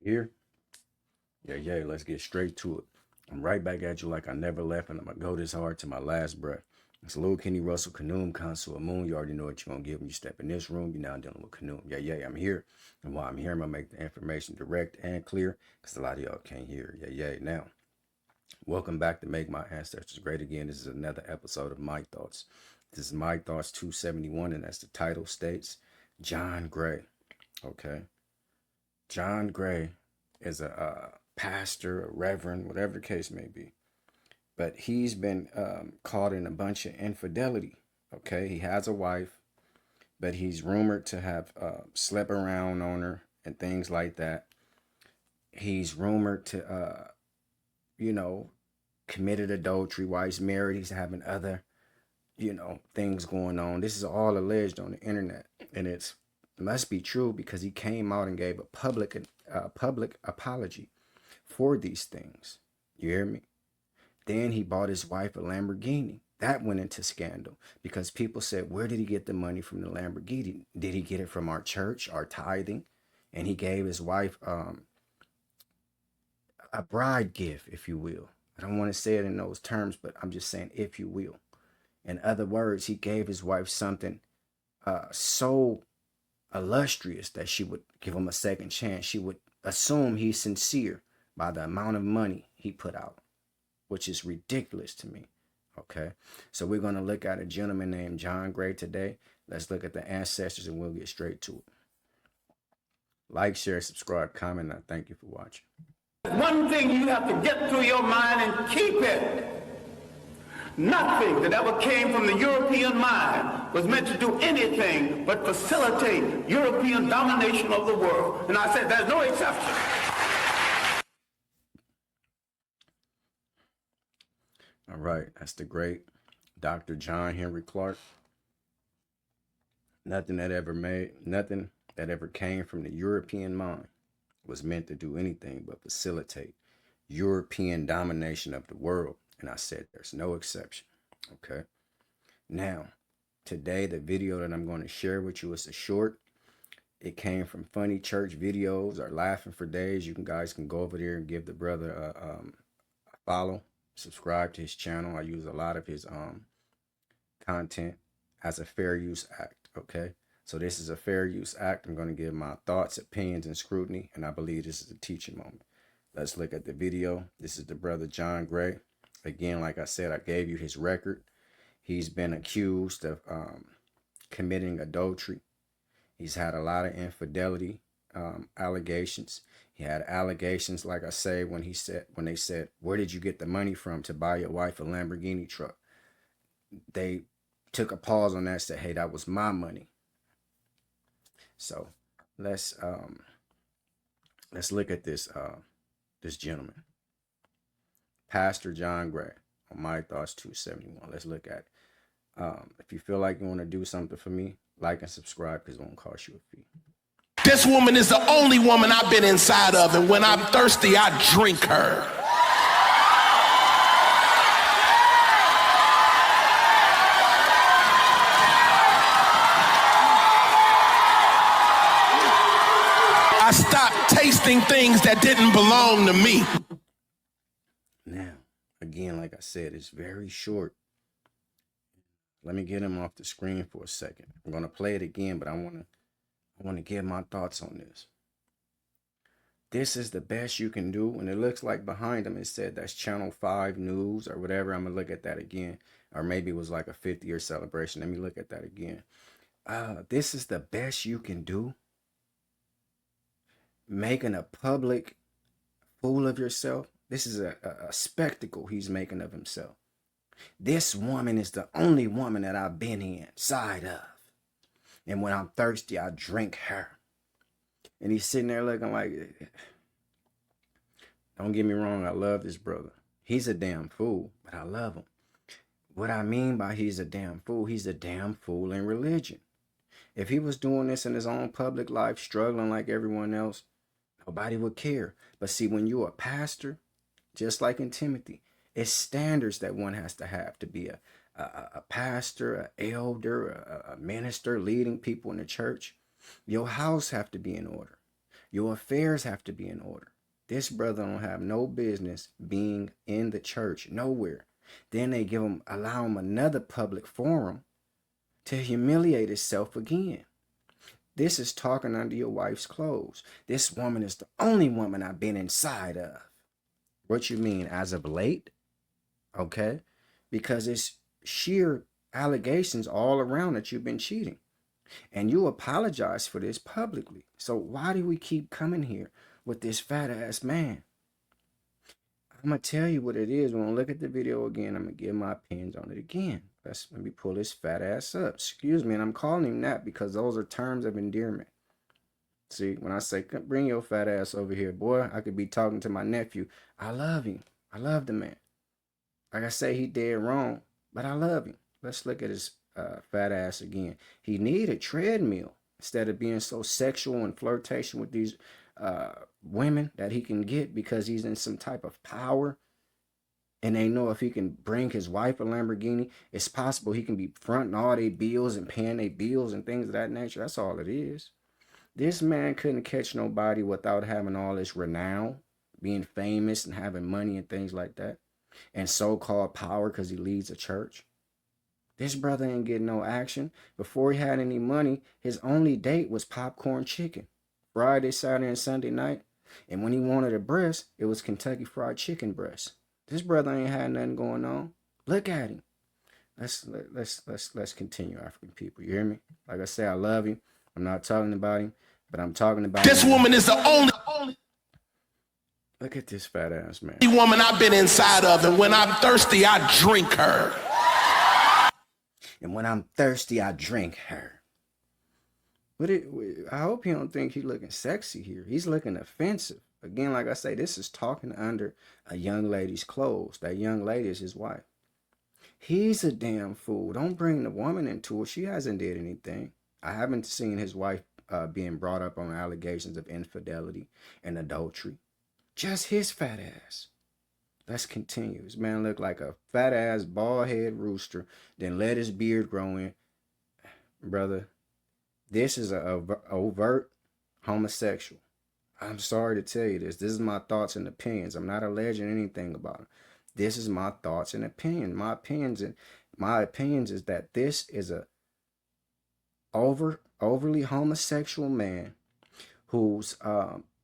Here? Yeah, let's get straight to it. I'm right back at you like I never left, and I'm gonna go this hard to my last breath. It's Lil Kenny Russell, Kanoom, Consul Moon. You already know what you're gonna get when you step in this room. You're now dealing with Kanoom. Yeah, I'm here. And while I'm here, I'm gonna make the information direct and clear because a lot of y'all can't hear. Yeah. Now, welcome back to Make My Ancestors Great Again. This is another episode of My Thoughts. This is My Thoughts 271, and as the title states, John Gray. Okay. John Gray is a pastor, a reverend, whatever the case may be. But he's been caught in a bunch of infidelity. Okay, he has a wife, but he's rumored to have slept around on her and things like that. He's rumored to, committed adultery while he's married. He's having other, things going on. This is all alleged on the internet, and it must be true because he came out and gave a public apology for these things. You hear me? Then he bought his wife a Lamborghini. That went into scandal because people said, where did he get the money from the Lamborghini? Did he get it from our church, our tithing? And he gave his wife a bride gift, if you will. I don't want to say it in those terms, but I'm just saying, if you will. In other words, he gave his wife something so illustrious that she would give him a second chance. She would assume he's sincere by the amount of money he put out, which is ridiculous to me. Okay, so we're going to look at a gentleman named John Gray today. Let's look at the ancestors and we'll get straight to it. Like, share, subscribe, comment, and I thank you for watching. One thing you have to get through your mind and keep it. Nothing that ever came from the European mind was meant to do anything but facilitate European domination of the world. And I said there's no exception. All right, that's the great Dr. John Henry Clarke. Nothing that ever came from the European mind was meant to do anything but facilitate European domination of the world. And I said there's no exception. Okay. Now, today the video that I'm going to share with you is a short. It came from Funny Church Videos or Laughing for Days. You guys can go over there and give the brother a follow. Subscribe to his channel. I use a lot of his content as a fair use act. Okay, so this is a fair use act. I'm going to give my thoughts, opinions, and scrutiny, and I believe this is a teaching moment. Let's look at the video. This is the brother John Gray. Again, like I said, I gave you his record. He's been accused of committing adultery. He's had a lot of infidelity allegations. He had allegations, like I say, when they said, where did you get the money from to buy your wife a Lamborghini truck? They took a pause on that and said, hey, that was my money. So let's look at this this gentleman, Pastor John Gray, on My Thoughts 271. Let's look at it. If you feel like you want to do something for me, like and subscribe because it won't cost you a fee. This woman is the only woman I've been inside of, and when I'm thirsty, I drink her. I stopped tasting things that didn't belong to me. Now, again, like I said, it's very short. Let me get him off the screen for a second. I'm going to play it again, but I want to give my thoughts on this. This is the best you can do. And it looks like behind him it said that's Channel 5 News or whatever. I'm going to look at that again. Or maybe it was like a 50-year celebration. Let me look at that again. This is the best you can do. Making a public fool of yourself. This is a spectacle he's making of himself. This woman is the only woman that I've been inside of. And when I'm thirsty, I drink her. And he's sitting there looking like, don't get me wrong, I love this brother. He's a damn fool, but I love him. What I mean by he's a damn fool in religion. If he was doing this in his own public life, struggling like everyone else, nobody would care. But see, when you're a pastor, just like in Timothy, it's standards that one has to be a pastor, an elder, a minister leading people in the church. Your house have to be in order. Your affairs have to be in order. This brother don't have no business being in the church, nowhere. Then they allow him another public forum to humiliate himself again. This is talking under your wife's clothes. This woman is the only woman I've been inside of. What you mean, as of late? Okay? Because it's sheer allegations all around that you've been cheating. And you apologize for this publicly. So why do we keep coming here with this fat ass man? I'm going to tell you what it is. When I look at the video again, I'm going to give my opinions on it again. Let me pull this fat ass up. Excuse me, and I'm calling him that because those are terms of endearment. See, when I say, bring your fat ass over here, boy, I could be talking to my nephew. I love him. I love the man. Like I say, he dead wrong, but I love him. Let's look at his fat ass again. He need a treadmill instead of being so sexual and flirtation with these women that he can get because he's in some type of power. And they know if he can bring his wife a Lamborghini, it's possible he can be fronting all their bills and paying their bills and things of that nature. That's all it is. This man couldn't catch nobody without having all this renown, being famous and having money and things like that, and so-called power because he leads a church. This brother ain't getting no action. Before he had any money, his only date was popcorn chicken. Friday, Saturday, and Sunday night. And when he wanted a breast, it was Kentucky Fried Chicken breast. This brother ain't had nothing going on. Look at him. Let's continue, African people. You hear me? Like I say, I love him. I'm not talking about him, but I'm talking about This him. woman is the only Look at this fat ass man. woman I've been inside of, and when I'm thirsty, I drink her. And when I'm thirsty, I drink her. I hope you don't think he's looking sexy here. He's looking offensive. Again, like I say, this is talking under a young lady's clothes. That young lady is his wife. He's a damn fool. Don't bring the woman into it. She hasn't did anything. I haven't seen his wife being brought up on allegations of infidelity and adultery. Just his fat ass. Let's continue. This man looked like a fat ass bald head rooster, then let his beard grow in. Brother, this is a overt homosexual. I'm sorry to tell you this. This is my thoughts and opinions. I'm not alleging anything about it. This is my thoughts and opinions. My opinions is that this is a overly homosexual man who's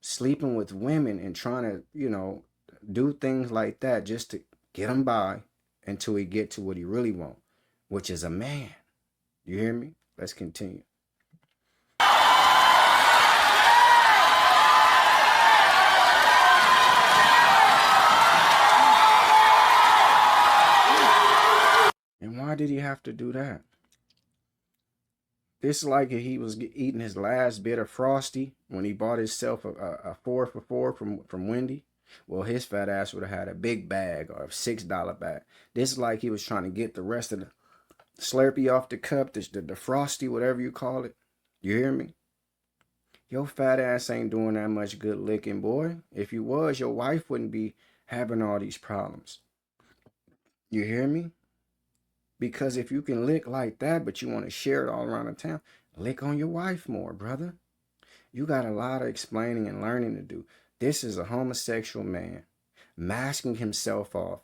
sleeping with women and trying to, do things like that just to get him by until he get to what he really wants, which is a man. You hear me? Let's continue. And why did he have to do that? This is like he was eating his last bit of Frosty when he bought himself a 4 for $4 from Wendy. Well, his fat ass would have had a big bag or a $6 bag. This is like he was trying to get the rest of the Slurpee off the cup, the Frosty, whatever you call it. You hear me? Your fat ass ain't doing that much good licking, boy. If you was, your wife wouldn't be having all these problems. You hear me? Because if you can lick like that, but you want to share it all around the town, lick on your wife more, brother. You got a lot of explaining and learning to do. This is a homosexual man masking himself off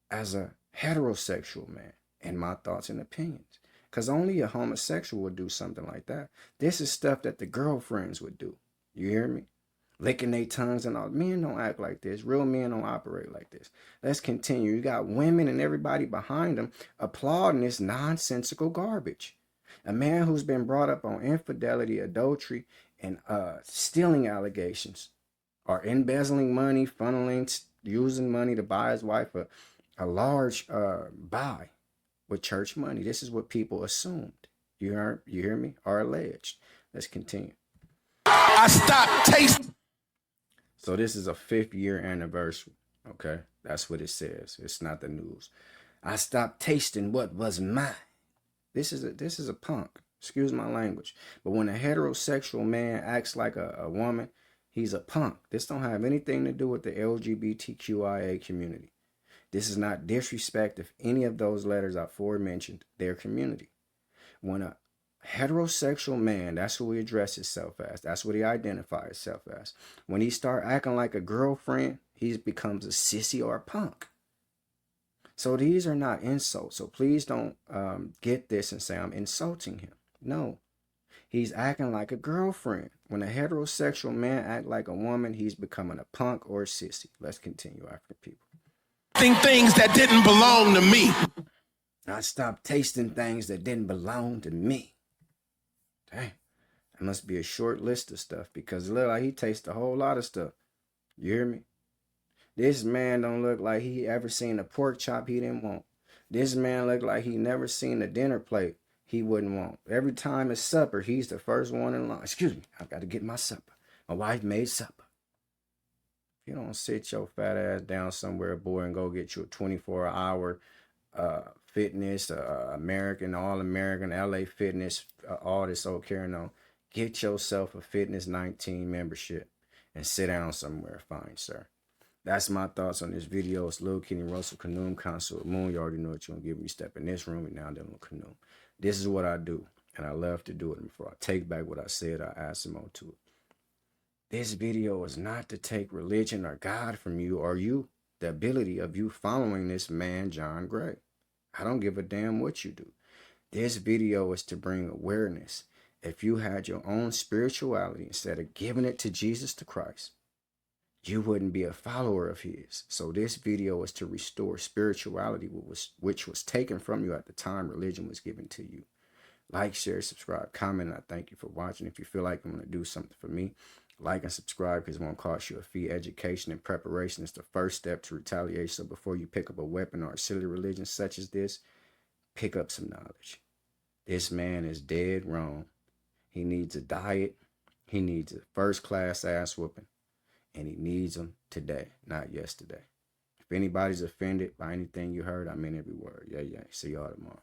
as a heterosexual man, in my thoughts and opinions. Because only a homosexual would do something like that. This is stuff that the girlfriends would do. You hear me? Licking their tongues and all. Men don't act like this. Real men don't operate like this. Let's continue. You got women and everybody behind them applauding this nonsensical garbage. A man who's been brought up on infidelity, adultery, and stealing allegations, or embezzling money, funneling, using money to buy his wife a large buy with church money. This is what people assumed. You hear me? Or alleged. Let's continue. I stopped tasting. So this is a 5th year anniversary. Okay, that's what it says. It's not the news. I stopped tasting what was mine. This is a punk. Excuse my language. But when a heterosexual man acts like a woman, he's a punk. This don't have anything to do with the LGBTQIA community. This is not disrespect if any of those letters I aforementioned their community. When a Heterosexual man, that's who he addresses himself as. That's what he identifies himself as. When he start acting like a girlfriend, he becomes a sissy or a punk. So these are not insults. So please don't get this and say I'm insulting him. No, he's acting like a girlfriend. When a heterosexual man act like a woman, he's becoming a punk or a sissy. Let's continue, African people. Things that didn't belong to me. I stopped tasting things that didn't belong to me. Dang, that must be a short list of stuff because it look like he tastes a whole lot of stuff. You hear me? This man don't look like he ever seen a pork chop he didn't want. This man look like he never seen a dinner plate he wouldn't want. Every time it's supper, he's the first one in line. Excuse me, I've got to get my supper. My wife made supper. If you don't sit your fat ass down somewhere, boy, and go get you a 24-hour fitness, American, all-American, LA Fitness, all this old carrying on. Get yourself a Fitness 19 membership and sit down somewhere fine, sir. That's my thoughts on this video. It's Lil Kenny Russell, Kanoom, Consort Moon. You already know what you're going to give me. Step in this room and now then on Kanoom. This is what I do, and I love to do it. And before I take back what I said, I add some more to it. This video is not to take religion or God from you or you, the ability of you following this man, John Gray. I don't give a damn what you do. This video is to bring awareness. If you had your own spirituality instead of giving it to Jesus the Christ, you wouldn't be a follower of his. So this video is to restore spirituality, which was taken from you at the time religion was given to you. Like, share, subscribe, comment, and I thank you for watching. If you feel like I'm going to do something for me, like and subscribe because it won't cost you a fee. Education and preparation is the first step to retaliation. So before you pick up a weapon or a silly religion such as this, pick up some knowledge. This man is dead wrong. He needs a diet. He needs a first-class ass whooping. And he needs them today, not yesterday. If anybody's offended by anything you heard, I mean every word. Yeah. See y'all tomorrow.